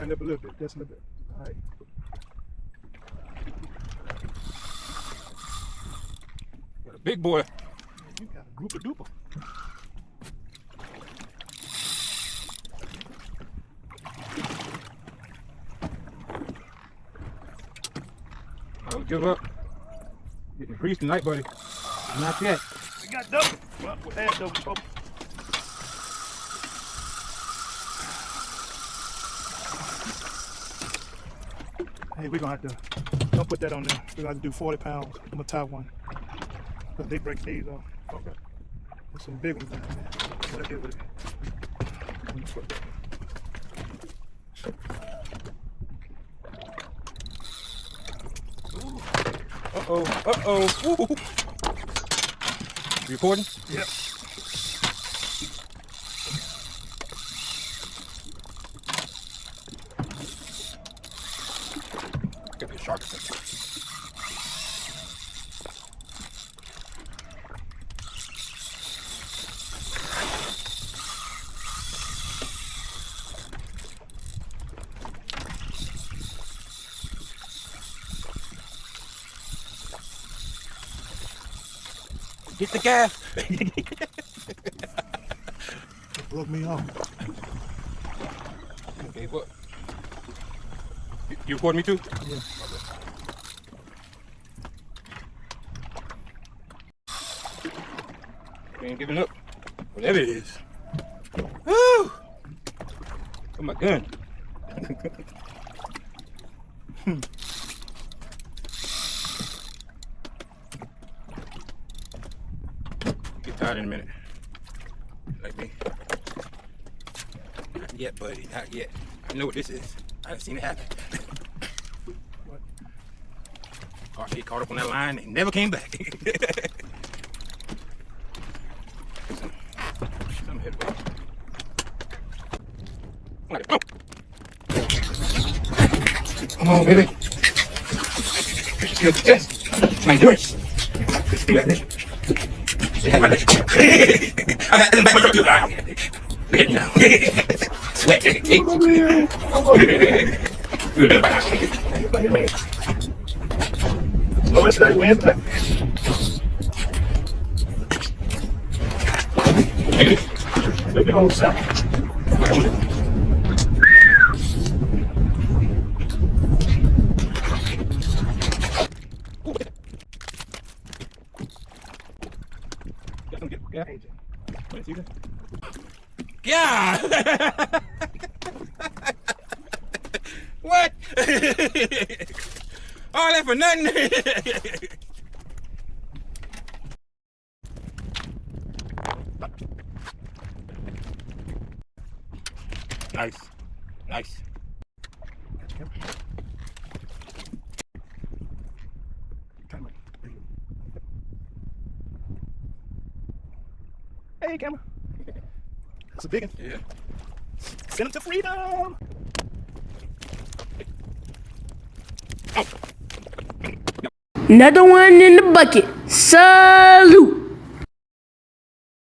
Tighten up a little bit, just a little bit. All right. Got a big boy. You got a grouper duper. Don't give up. Getting creased tonight, buddy. Not yet. We got double. Well, we had double before. Hey, we're gonna have to, don't put that on there. We're gonna have to do 40 pounds. I'm gonna tie one. But they break these off. Okay. There's some big ones down there. What I did with it. Uh-oh, uh-oh. Woo. You recording? Yep. Gotta be a shark. Get the gas. It broke me off. Okay, what? You recording me too? Yeah. We ain't giving up. Whatever it is. Woo! Oh my gun. Get tired in a minute. Like me. Not yet, buddy. Not yet. I know what this is. I done seen it happen. What? Oh, she caught up on that line and never came back. Some headway. Come on, baby. Feel the chest. My yours. You got this. I got this back my truck. Get down. Sweat. Oh, it's that wind. Look at all stuff. Yeah. What? All that for nothing. Nice. Nice. Hey, camera. That's a big one. Yeah. Send him to freedom. Another one in the bucket. Salute.